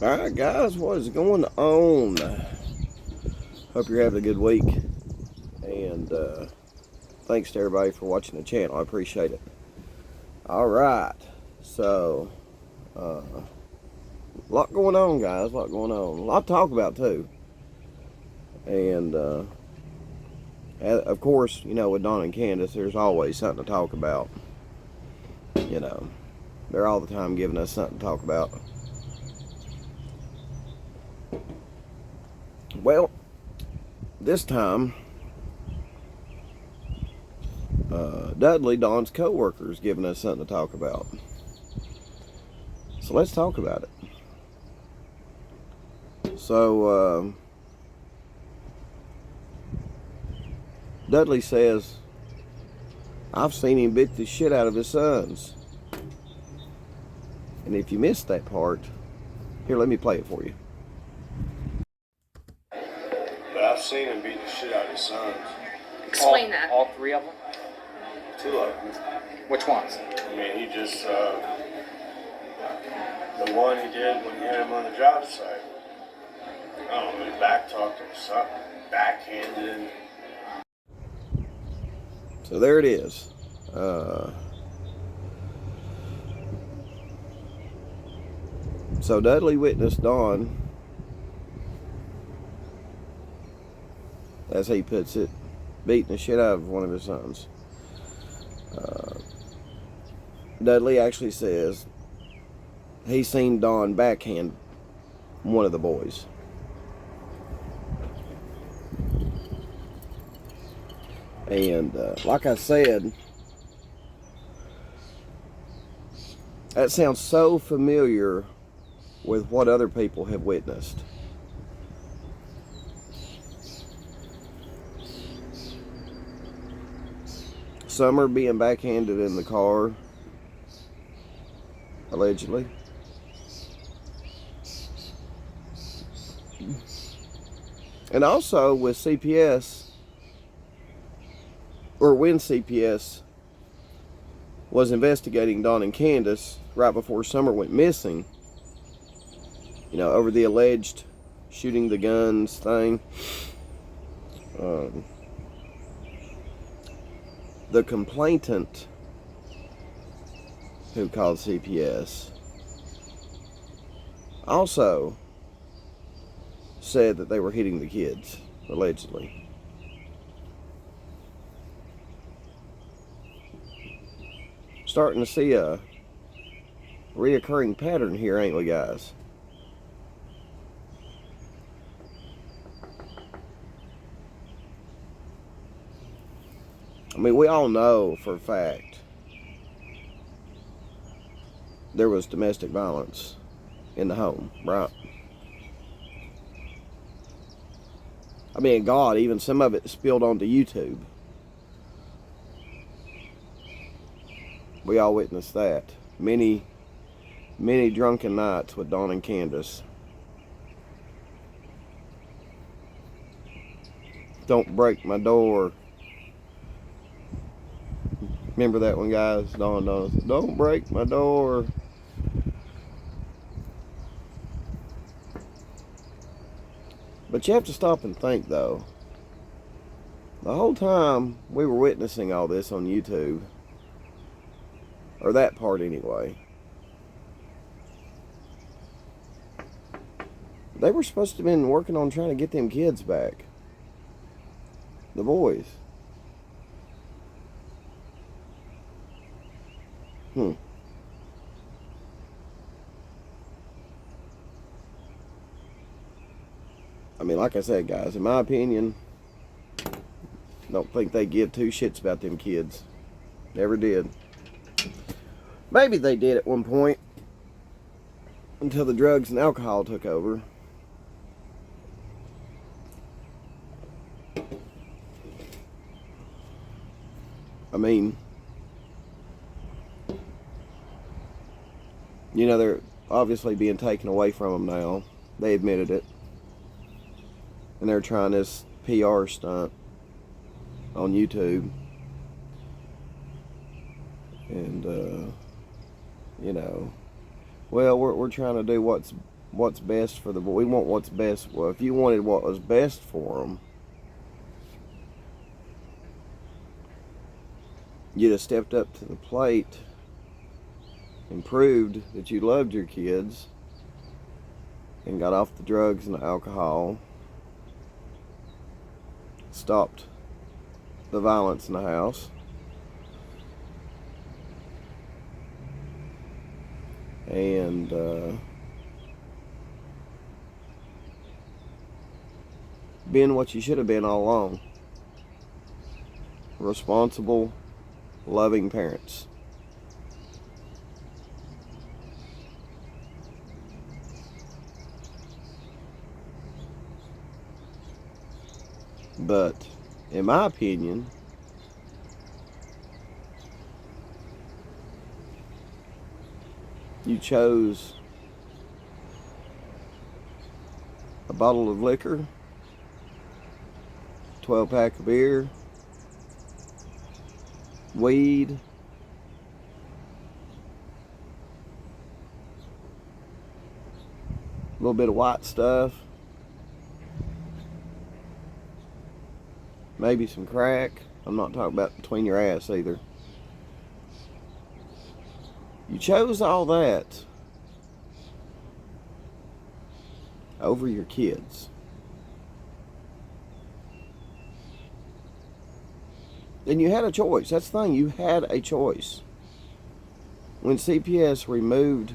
Alright guys, what is going on? Hope you're having a good week, and thanks to everybody for watching the channel. I appreciate it. Alright, so a lot going on, guys, a lot going on, a lot to talk about too. And of course, you know, with Don and Candace, there's always something to talk about. You know, they're all the time giving us something to talk about. Well, this time, Dudley, Don's co-worker, is giving us something to talk about. So let's talk about it. So, Dudley says, I've seen him beat the shit out of his sons. And if you missed that part, here, let me play it for you. But I've seen him beat the shit out of his sons. Explain that. All three of them? Two of them. Which ones? I mean, he just, the one he did when he had him on the job site. I don't know, he back-talked him or something, backhanded him. So there it is. So Dudley witnessed Don, as he puts it, beating the shit out of one of his sons. Dudley actually says he's seen Don backhand one of the boys. And like I said, that sounds so familiar with what other people have witnessed. Some are being backhanded in the car, allegedly. And also with CPS, or when CPS was investigating Don and Candace right before Summer went missing, you know, over the alleged shooting the guns thing, the complainant who called CPS also said that they were hitting the kids, allegedly. Starting to see a reoccurring pattern here, ain't we, guys? I mean, we all know for a fact there was domestic violence in the home, right? I mean, God, even some of it spilled onto YouTube. We all witnessed that. Many drunken nights with Don and Candace. Don't break my door. Remember that one, guys? Don, don't break my door. But you have to stop and think, though. The whole time we were witnessing all this on YouTube, or that part anyway, they were supposed to have been working on trying to get them kids back. The boys. I mean, like I said, guys, in my opinion, don't think they give two shits about them kids. Never did. Maybe they did at one point, until the drugs and alcohol took over. I mean, you know, they're obviously being taken away from them now. They admitted it. And they're trying this PR stunt on YouTube. And, you know, well, we're trying to do what's what's best for the boy. We want what's best. Well, if you wanted what was best for them, you'd have stepped up to the plate and proved that you loved your kids and got off the drugs and the alcohol, stopped the violence in the house, and been what you should have been all along. Responsible, loving parents. But in my opinion, you chose a bottle of liquor, 12-pack of beer, weed, a little bit of white stuff, maybe some crack. I'm not talking about between your ass either. You chose all that over your kids. And you had a choice. That's the thing. You had a choice. When CPS removed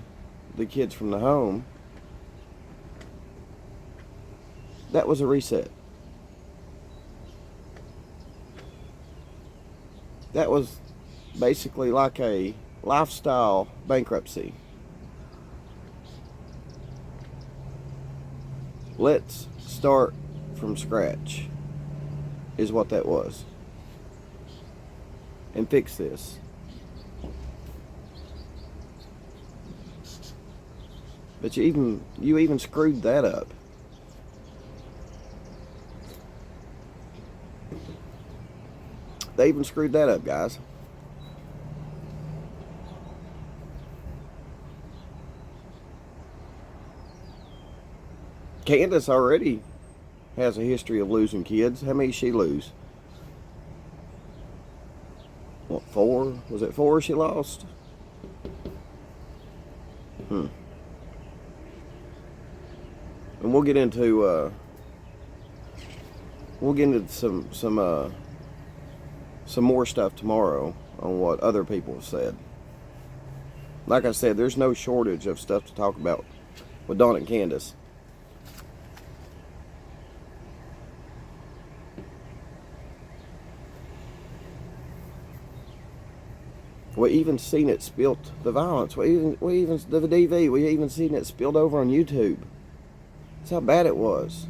the kids from the home, that was a reset. That was basically like a lifestyle bankruptcy. Let's start from scratch, is what that was. And fix this. But you even screwed that up. They even screwed that up, guys. Candace already has a history of losing kids. How many did she lose? What, 4? Was it 4 she lost? And we'll get into some more stuff tomorrow on what other people have said. Like I said, there's no shortage of stuff to talk about with Dawn and Candace. We even seen it spilt, the violence. We even the DV. We even seen it spilled over on YouTube. That's how bad it was.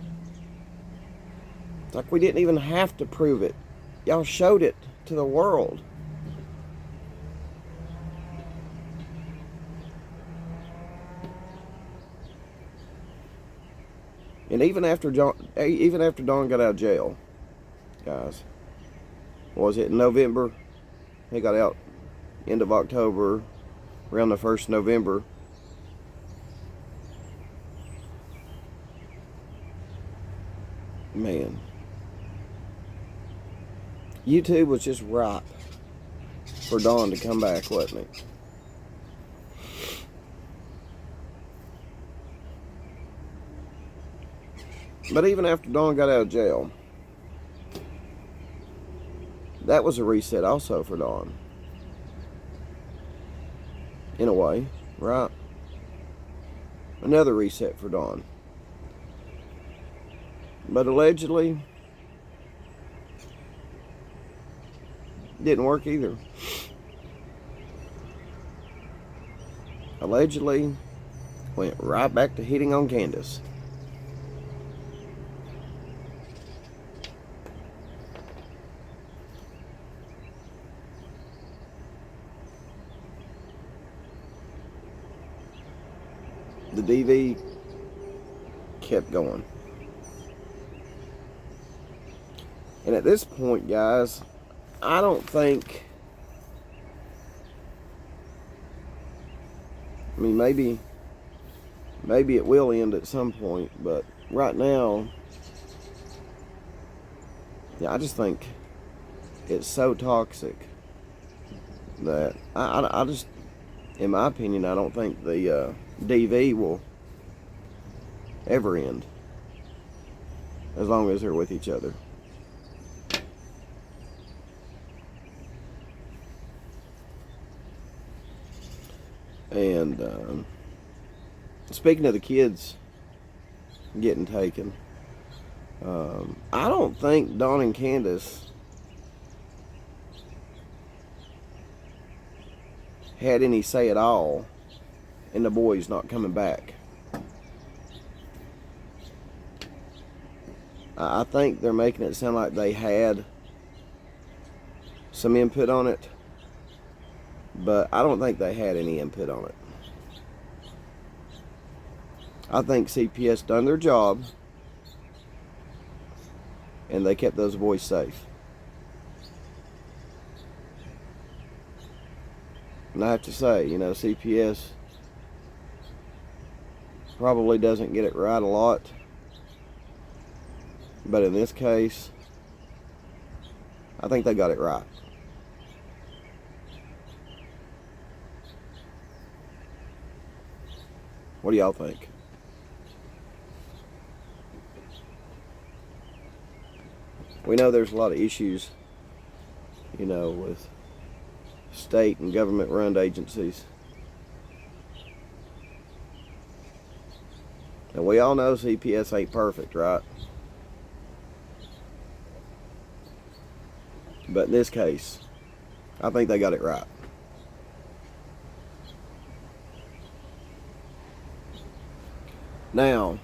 It's like we didn't even have to prove it. Y'all showed it to the world. And even after Dawn got out of jail, guys, what was it, in November? He got out end of October, around the 1st of November. Man, YouTube was just ripe for Dawn to come back, wasn't it? But even after Dawn got out of jail, that was a reset also for Dawn. In a way, right? Another reset for Dawn. But allegedly, didn't work either. Allegedly, went right back to hitting on Candace. The DV kept going. And at this point, guys, I don't think, I mean, maybe maybe it will end at some point, but right now, yeah, I just think it's so toxic that I just, in my opinion, I don't think the DV will ever end as long as they're with each other. And speaking of the kids getting taken, I don't think Dawn and Candace had any say at all in the boys not coming back. I think they're making it sound like they had some input on it, but I don't think they had any input on it. I think CPS done their job and they kept those boys safe. And I have to say, you know, CPS probably doesn't get it right a lot, but in this case, I think they got it right. What do y'all think? We know there's a lot of issues, you know, with state and government run agencies. And we all know CPS ain't perfect, right? But in this case, I think they got it right. Now,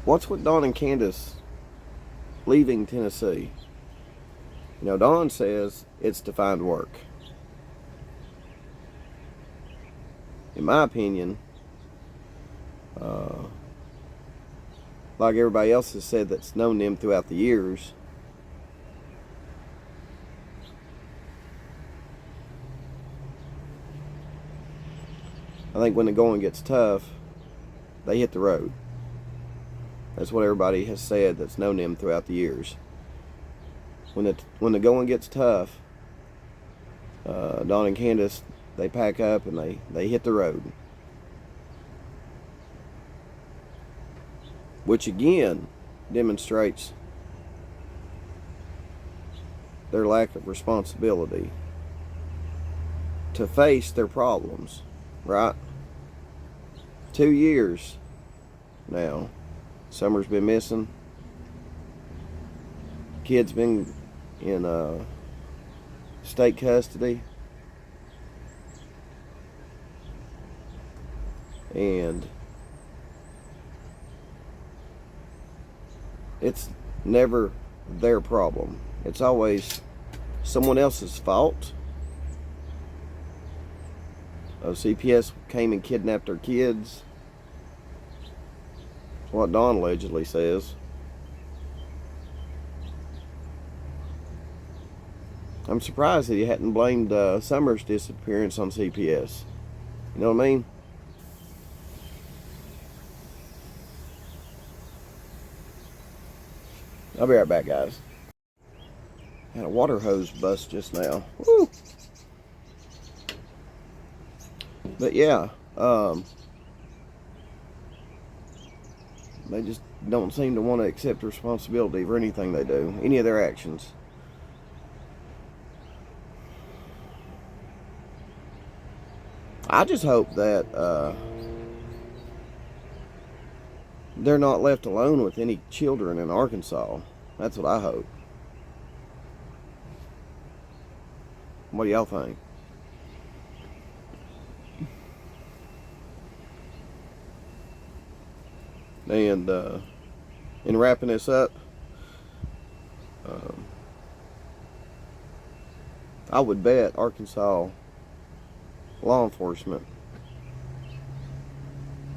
what's with Dawn and Candace leaving Tennessee? You know, Dawn says it's to find work. In my opinion, like everybody else has said that's known them throughout the years, I think when the going gets tough, they hit the road. That's what everybody has said that's known them throughout the years. When the going gets tough, Dawn and Candace, they pack up and they hit the road. Which again demonstrates their lack of responsibility to face their problems, right? 2 years now. Summer's been missing. Kid's been in state custody. And it's never their problem. It's always someone else's fault. CPS came and kidnapped their kids. That's what Dawn allegedly says. I'm surprised that he hadn't blamed Summer's disappearance on CPS. You know what I mean? I'll be right back, guys. Had a water hose bust just now. Woo! But yeah, they just don't seem to want to accept responsibility for anything they do, any of their actions. I just hope that they're not left alone with any children in Arkansas. That's what I hope. What do y'all think? And in wrapping this up, I would bet Arkansas law enforcement,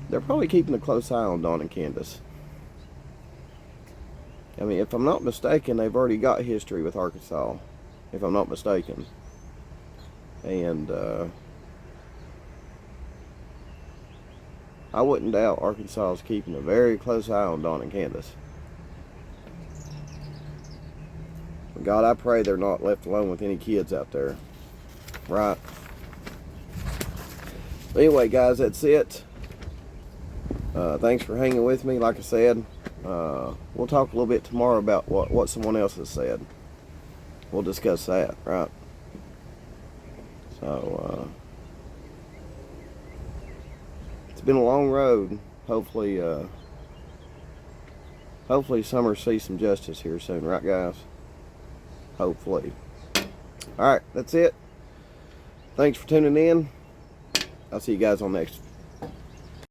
they're probably keeping a close eye on Dawn and Candace. I mean, if I'm not mistaken, they've already got history with Arkansas, if I'm not mistaken. And I wouldn't doubt Arkansas is keeping a very close eye on Dawn and Candace. God, I pray they're not left alone with any kids out there. Right? But anyway, guys, that's it. Thanks for hanging with me. Like I said, we'll talk a little bit tomorrow about what someone else has said. We'll discuss that, right? So, it's been a long road. Hopefully Summer sees some justice here soon, right, guys? Hopefully. Alright, that's it. Thanks for tuning in. I'll see you guys on next